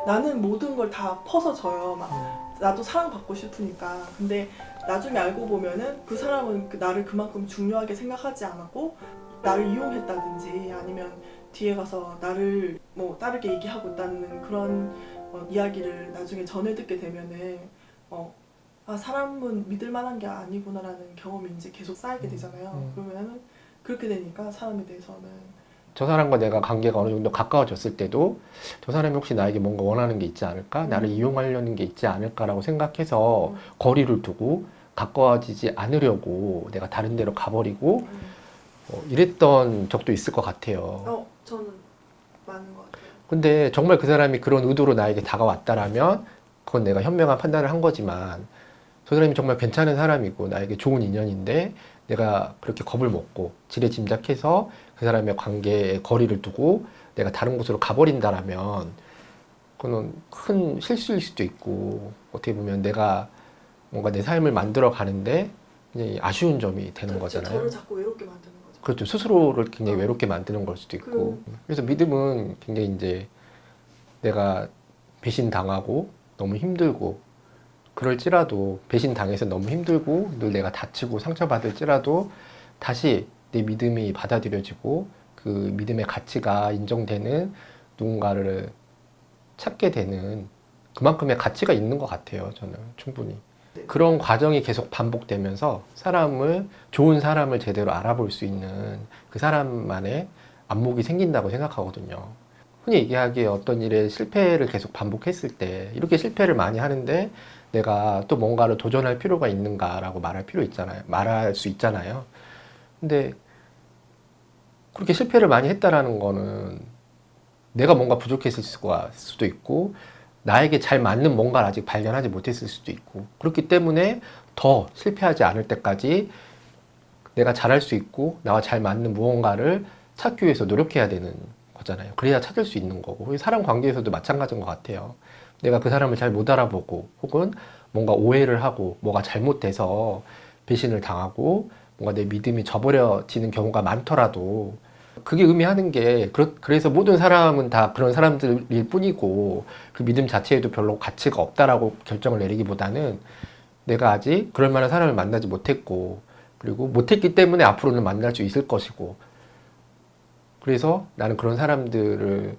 나는 모든 걸 다 퍼서 줘요. 막 나도 사랑받고 싶으니까. 근데 나중에 알고 보면은 그 사람은 나를 그만큼 중요하게 생각하지 않았고 나를 이용했다든지 아니면 뒤에 가서 나를 뭐 다르게 얘기하고 있다는 그런 이야기를 나중에 전해 듣게 되면은 아, 사람은 믿을 만한 게 아니구나라는 경험이 이제 계속 쌓이게 되잖아요. 그러면은 그렇게 되니까 사람에 대해서는 저 사람과 내가 관계가 어느 정도 가까워졌을 때도 저 사람이 혹시 나에게 뭔가 원하는 게 있지 않을까? 나를 이용하려는 게 있지 않을까라고 생각해서 거리를 두고 가까워지지 않으려고 내가 다른 데로 가버리고 이랬던 적도 있을 것 같아요. 저는 많은 것 같아요. 근데 정말 그 사람이 그런 의도로 나에게 다가왔다라면 그건 내가 현명한 판단을 한 거지만 저 사람이 정말 괜찮은 사람이고 나에게 좋은 인연인데 내가 그렇게 겁을 먹고 지레짐작해서 그 사람의 관계에 거리를 두고 내가 다른 곳으로 가버린다라면 그거는 큰 실수일 수도 있고 어떻게 보면 내가 뭔가 내 삶을 만들어 가는데 굉장히 아쉬운 점이 되는 거잖아요. 저를 자꾸 외롭게 만드는 거죠. 그렇죠. 스스로를 굉장히 외롭게 만드는 걸 수도 있고. 그래서 믿음은 굉장히 이제 내가 배신당하고 너무 힘들고 그럴지라도 배신당해서 너무 힘들고 늘 내가 다치고 상처받을지라도 다시 내 믿음이 받아들여지고 그 믿음의 가치가 인정되는 누군가를 찾게 되는 그만큼의 가치가 있는 것 같아요. 저는 충분히. 그런 과정이 계속 반복되면서 좋은 사람을 제대로 알아볼 수 있는 그 사람만의 안목이 생긴다고 생각하거든요. 흔히 얘기하기에 어떤 일에 실패를 계속 반복했을 때 이렇게 실패를 많이 하는데 내가 또 뭔가를 도전할 필요가 있는가라고 말할 수 있잖아요. 근데 그렇게 실패를 많이 했다라는 거는 내가 뭔가 부족했을 수도 있고 나에게 잘 맞는 뭔가를 아직 발견하지 못했을 수도 있고 그렇기 때문에 더 실패하지 않을 때까지 내가 잘할 수 있고 나와 잘 맞는 무언가를 찾기 위해서 노력해야 되는 거잖아요. 그래야 찾을 수 있는 거고 사람 관계에서도 마찬가지인 것 같아요. 내가 그 사람을 잘 못 알아보고 혹은 뭔가 오해를 하고 뭐가 잘못돼서 배신을 당하고 뭔가 내 믿음이 저버려지는 경우가 많더라도 그게 의미하는 게 그래서 모든 사람은 다 그런 사람들일 뿐이고 그 믿음 자체에도 별로 가치가 없다라고 결정을 내리기보다는 내가 아직 그럴 만한 사람을 만나지 못했고 그리고 못했기 때문에 앞으로는 만날 수 있을 것이고 그래서 나는 그런 사람들을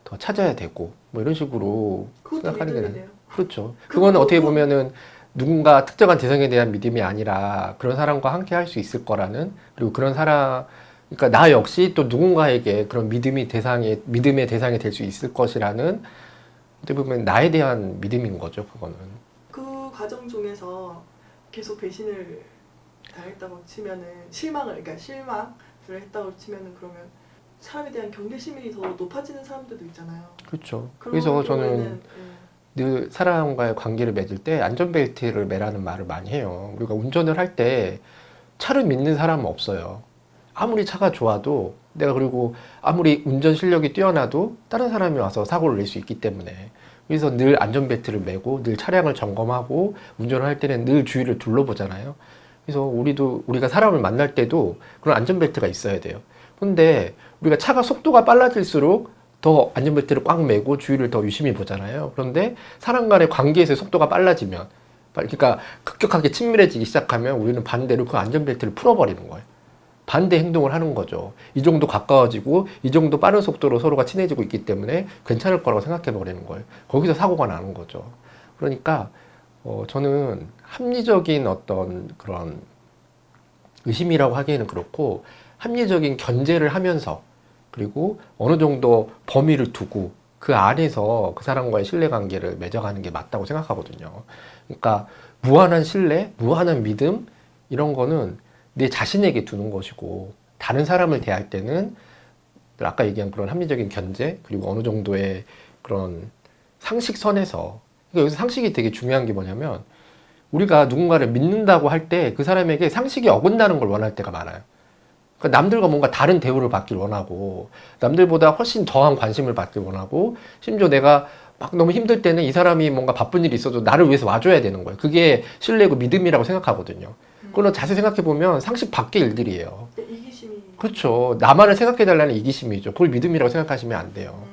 더 찾아야 되고 뭐 이런 식으로 생각하는 게 나아요. 그렇죠. 그거는 어떻게 보면은 누군가 특정한 대상에 대한 믿음이 아니라 그런 사람과 함께 할 수 있을 거라는 그리고 그런 사람 그러니까 나 역시 또 누군가에게 그런 믿음의 대상이 될 수 있을 것이라는 어떻게 보면 나에 대한 믿음인 거죠. 그거는. 그 과정 중에서 계속 배신을 당했다고 치면은 실망을 했다고 치면은 그러면 사람에 대한 경계심이 더 높아지는 사람들도 있잖아요. 그렇죠. 그래서 저는 늘 사람과의 관계를 맺을 때 안전벨트를 매라는 말을 많이 해요. 우리가 운전을 할 때 차를 믿는 사람은 없어요. 아무리 차가 좋아도 내가 그리고 아무리 운전 실력이 뛰어나도 다른 사람이 와서 사고를 낼 수 있기 때문에 그래서 늘 안전벨트를 매고 늘 차량을 점검하고 운전을 할 때는 늘 주위를 둘러보잖아요. 그래서 우리가 사람을 만날 때도 그런 안전벨트가 있어야 돼요. 근데 우리가 차가 속도가 빨라질수록 더 안전벨트를 꽉 매고 주위를 더 유심히 보잖아요. 그런데 사람 간의 관계에서 속도가 빨라지면 그러니까 급격하게 친밀해지기 시작하면 우리는 반대로 그 안전벨트를 풀어버리는 거예요. 반대 행동을 하는 거죠. 이 정도 가까워지고 이 정도 빠른 속도로 서로가 친해지고 있기 때문에 괜찮을 거라고 생각해 버리는 거예요. 거기서 사고가 나는 거죠. 그러니까 저는 합리적인 어떤 그런 의심이라고 하기에는 그렇고 합리적인 견제를 하면서 그리고 어느 정도 범위를 두고 그 안에서 그 사람과의 신뢰관계를 맺어가는 게 맞다고 생각하거든요. 그러니까 무한한 신뢰, 무한한 믿음 이런 거는 내 자신에게 두는 것이고 다른 사람을 대할 때는 아까 얘기한 그런 합리적인 견제 그리고 어느 정도의 그런 상식선에서 그러니까 여기서 상식이 되게 중요한 게 뭐냐면 우리가 누군가를 믿는다고 할 때 그 사람에게 상식이 어긋나는 걸 원할 때가 많아요. 그러니까 남들과 뭔가 다른 대우를 받길 원하고 남들보다 훨씬 더한 관심을 받길 원하고 심지어 내가 막 너무 힘들 때는 이 사람이 뭔가 바쁜 일이 있어도 나를 위해서 와줘야 되는 거예요. 그게 신뢰고 믿음이라고 생각하거든요. 그거는 자세히 생각해보면 상식 밖의 일들이에요. 이기심이 그렇죠. 나만을 생각해달라는 이기심이죠. 그걸 믿음이라고 생각하시면 안 돼요.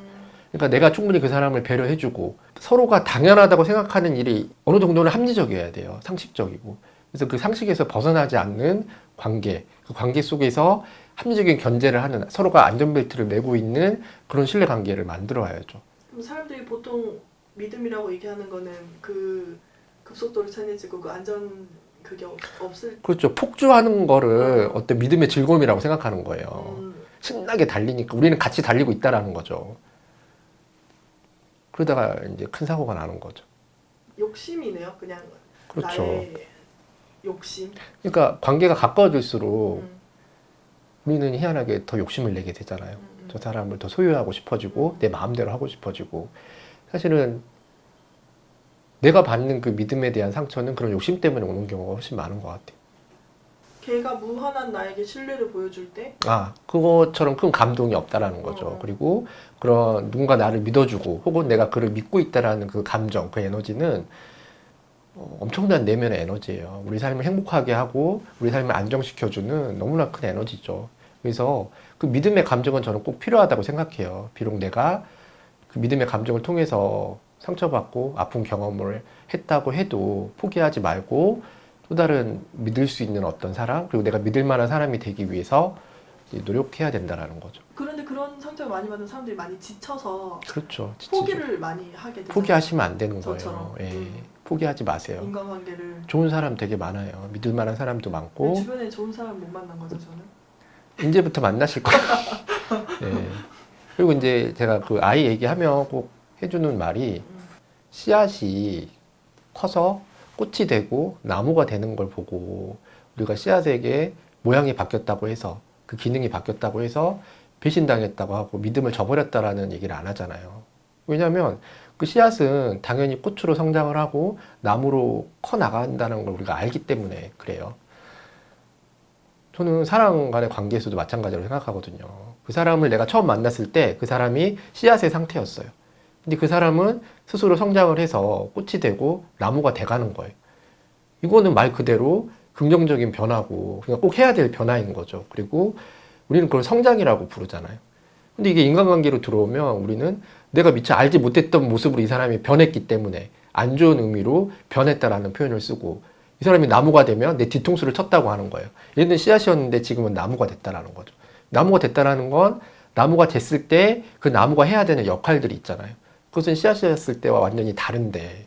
그러니까 내가 충분히 그 사람을 배려해주고 서로가 당연하다고 생각하는 일이 어느 정도는 합리적이어야 돼요. 상식적이고. 그래서 그 상식에서 벗어나지 않는 관계, 그 관계 속에서 합리적인 견제를 하는 서로가 안전벨트를 메고 있는 그런 신뢰 관계를 만들어야죠. 그럼 사람들이 보통 믿음이라고 얘기하는 거는 그 급속도로 친해지고 그 안전 그게 없을 그렇죠. 폭주하는 거를 어떤 믿음의 즐거움이라고 생각하는 거예요. 음, 신나게 달리니까 우리는 같이 달리고 있다라는 거죠. 그러다가 이제 큰 사고가 나는 거죠. 욕심이네요. 그냥 그렇죠. 나의 욕심. 그러니까 관계가 가까워질수록 음, 우리는 희한하게 더 욕심을 내게 되잖아요. 저 사람을 더 소유하고 싶어지고 내 마음대로 하고 싶어지고 사실은 내가 받는 그 믿음에 대한 상처는 그런 욕심 때문에 오는 경우가 훨씬 많은 것 같아요. 걔가 무한한 나에게 신뢰를 보여줄 때 그것처럼 큰 감동이 없다라는 거죠. 그리고 그런 누군가 나를 믿어주고 혹은 내가 그를 믿고 있다라는 그 감정, 그 에너지는 엄청난 내면의 에너지예요. 우리 삶을 행복하게 하고 우리 삶을 안정시켜주는 너무나 큰 에너지죠. 그래서 그 믿음의 감정은 저는 꼭 필요하다고 생각해요. 비록 내가 그 믿음의 감정을 통해서 상처받고 아픈 경험을 했다고 해도 포기하지 말고 또 다른 믿을 수 있는 어떤 사람 그리고 내가 믿을 만한 사람이 되기 위해서 이제 노력해야 된다는 거죠. 그런데 그런 상처를 많이 받은 사람들이 많이 지쳐서 그렇죠. 지치죠. 포기를 많이 하게 되죠. 포기하시면 안 되는 저처럼. 거예요. 예. 포기하지 마세요. 인간관계를 좋은 사람 되게 많아요. 믿을 만한 사람도 많고 주변에 좋은 사람 못 만난 거죠 저는. 이제부터 만나실 거예요. 예. 그리고 이제 제가 그 아이 얘기하면 꼭 해주는 말이 씨앗이 커서 꽃이 되고 나무가 되는 걸 보고 우리가 씨앗에게 모양이 바뀌었다고 해서 그 기능이 바뀌었다고 해서 배신당했다고 하고 믿음을 저버렸다라는 얘기를 안 하잖아요. 왜냐하면 그 씨앗은 당연히 꽃으로 성장을 하고 나무로 커 나간다는 걸 우리가 알기 때문에 그래요. 저는 사람 간의 관계에서도 마찬가지로 생각하거든요. 그 사람을 내가 처음 만났을 때 그 사람이 씨앗의 상태였어요. 근데 그 사람은 스스로 성장을 해서 꽃이 되고 나무가 돼가는 거예요. 이거는 말 그대로 긍정적인 변화고 그냥 꼭 해야 될 변화인 거죠. 그리고 우리는 그걸 성장이라고 부르잖아요. 근데 이게 인간관계로 들어오면 우리는 내가 미처 알지 못했던 모습으로 이 사람이 변했기 때문에 안 좋은 의미로 변했다라는 표현을 쓰고 이 사람이 나무가 되면 내 뒤통수를 쳤다고 하는 거예요. 얘는 씨앗이었는데 지금은 나무가 됐다라는 거죠. 나무가 됐다라는 건 나무가 됐을 때 그 나무가 해야 되는 역할들이 있잖아요. 그것은 씨앗이었을 때와 완전히 다른데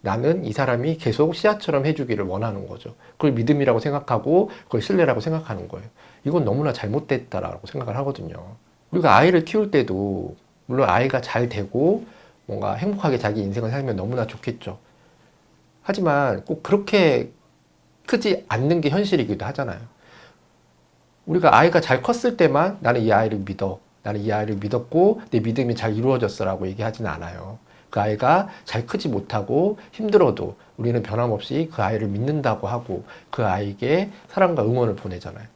나는 이 사람이 계속 씨앗처럼 해주기를 원하는 거죠. 그걸 믿음이라고 생각하고 그걸 신뢰라고 생각하는 거예요. 이건 너무나 잘못됐다라고 생각을 하거든요. 우리가 아이를 키울 때도 물론 아이가 잘 되고 뭔가 행복하게 자기 인생을 살면 너무나 좋겠죠. 하지만 꼭 그렇게 크지 않는 게 현실이기도 하잖아요. 우리가 아이가 잘 컸을 때만 나는 이 아이를 믿어. 나는 이 아이를 믿었고 내 믿음이 잘 이루어졌어 라고 얘기하지는 않아요. 그 아이가 잘 크지 못하고 힘들어도 우리는 변함없이 그 아이를 믿는다고 하고 그 아이에게 사랑과 응원을 보내잖아요.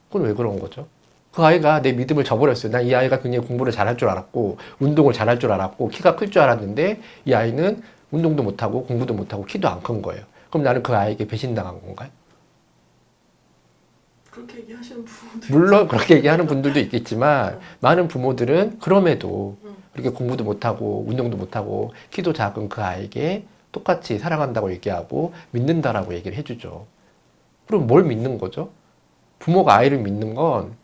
그건 왜 그런 거죠? 그 아이가 내 믿음을 저버렸어요. 난 이 아이가 굉장히 공부를 잘할 줄 알았고 운동을 잘할 줄 알았고 키가 클 줄 알았는데 이 아이는 운동도 못하고 공부도 못하고 키도 안 큰 거예요. 그럼 나는 그 아이에게 배신당한 건가요? 그렇게 얘기하시는 부모들 물론 그렇게 얘기하는 분들도 있겠지만 많은 부모들은 그럼에도 그렇게 공부도 못하고 운동도 못하고 키도 작은 그 아이에게 똑같이 사랑한다고 얘기하고 믿는다라고 얘기를 해주죠. 그럼 뭘 믿는 거죠? 부모가 아이를 믿는 건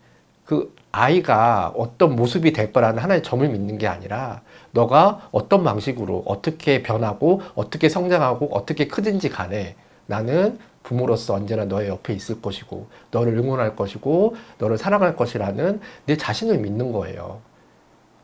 그 아이가 어떤 모습이 될 거라는 하나의 점을 믿는 게 아니라 너가 어떤 방식으로 어떻게 변하고 어떻게 성장하고 어떻게 크든지 간에 나는 부모로서 언제나 너의 옆에 있을 것이고 너를 응원할 것이고 너를 사랑할 것이라는 내 자신을 믿는 거예요.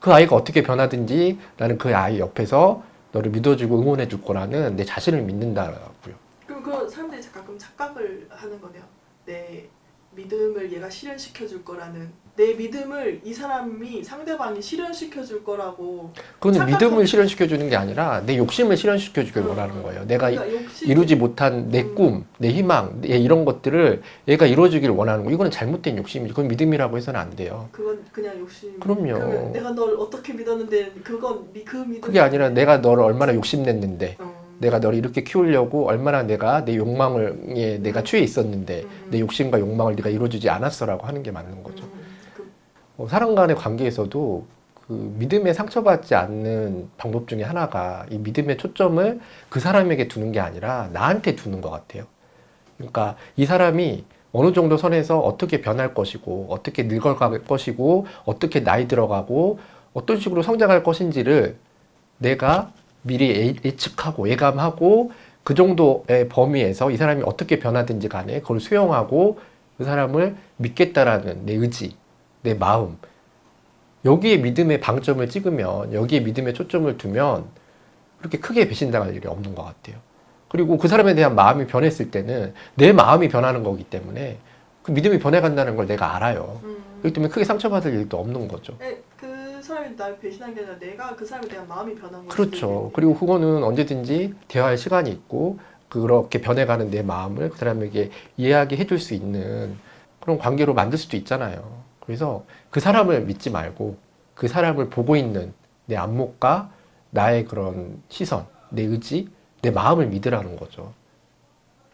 그 아이가 어떻게 변하든지 나는 그 아이 옆에서 너를 믿어주고 응원해 줄 거라는 내 자신을 믿는다고요. 그럼 그 사람들이 가끔 착각을 하는 거네요. 내 믿음을 얘가 실현시켜 줄 거라는 내 믿음을 이 사람이 상대방이 실현시켜 줄 거라고 그건 믿음을 실현시켜 주는 게 아니라 내 욕심을 실현시켜 주길 원하는 거예요. 내가 그러니까 이루지 못한 내 꿈, 내 희망, 이런 것들을 얘가 이루어주기를 원하는 거. 이거는 잘못된 욕심이지. 그건 믿음이라고 해서는 안 돼요. 그건 그냥 욕심. 그럼요. 그러면 내가 널 어떻게 믿었는데 그건 그 믿음. 그게 아니라 내가 너를 얼마나 욕심냈는데 내가 너를 이렇게 키우려고 얼마나 내가 내 욕망에 내가 취해 있었는데 내 욕심과 욕망을 네가 이루어주지 않았어라고 하는 게 맞는 거죠. 사람 간의 관계에서도 그 믿음에 상처받지 않는 방법 중에 하나가 이 믿음의 초점을 그 사람에게 두는 게 아니라 나한테 두는 것 같아요. 그러니까 이 사람이 어느 정도 선에서 어떻게 변할 것이고 어떻게 늙어갈 것이고 어떻게 나이 들어가고 어떤 식으로 성장할 것인지를 내가 미리 예측하고 예감하고 그 정도의 범위에서 이 사람이 어떻게 변하든지 간에 그걸 수용하고 그 사람을 믿겠다라는 내 의지, 내 마음, 여기에 믿음의 방점을 찍으면, 여기에 믿음의 초점을 두면 그렇게 크게 배신당할 일이 없는 것 같아요. 그리고 그 사람에 대한 마음이 변했을 때는 내 마음이 변하는 거기 때문에 그 믿음이 변해간다는 걸 내가 알아요. 그렇기 때문에 크게 상처받을 일도 없는 거죠. 그 사람이 날 배신한 게 아니라 내가 그 사람에 대한 마음이 변한 거지. 그렇죠. 그리고 그거는 언제든지 대화할 시간이 있고 그렇게 변해가는 내 마음을 그 사람에게 이해하게 해줄 수 있는 그런 관계로 만들 수도 있잖아요. 그래서 그 사람을 믿지 말고 그 사람을 보고 있는 내 안목과 나의 그런 시선, 내 의지, 내 마음을 믿으라는 거죠.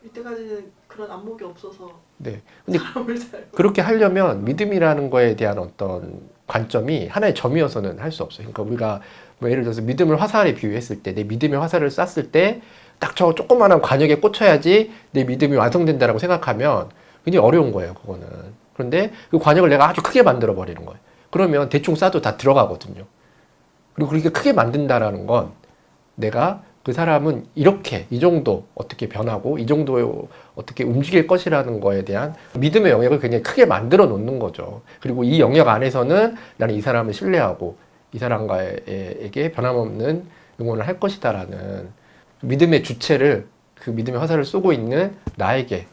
이때까지는 그런 안목이 없어서 네. 근데 사람을 잘 그렇게 하려면 믿음이라는 거에 대한 어떤 관점이 하나의 점이어서는 할 수 없어요. 그러니까 우리가 뭐 예를 들어서 믿음을 화살에 비유했을 때 내 믿음의 화살을 쐈을 때 딱 저 조그마한 관역에 꽂혀야지 내 믿음이 완성된다라고 생각하면 굉장히 어려운 거예요, 그거는. 그런데 그 관역을 내가 아주 크게 만들어 버리는 거예요. 그러면 대충 쏴도 다 들어가거든요. 그리고 그렇게 크게 만든다라는 건 내가 그 사람은 이렇게 이 정도 어떻게 변하고 이 정도 어떻게 움직일 것이라는 거에 대한 믿음의 영역을 굉장히 크게 만들어 놓는 거죠. 그리고 이 영역 안에서는 나는 이 사람을 신뢰하고 이 사람에게 변함없는 응원을 할 것이다라는 믿음의 주체를 그 믿음의 화살을 쏘고 있는 나에게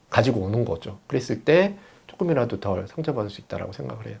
가지고 오는 거죠. 그랬을 때 조금이라도 덜 상처받을 수 있다라고 생각을 해요.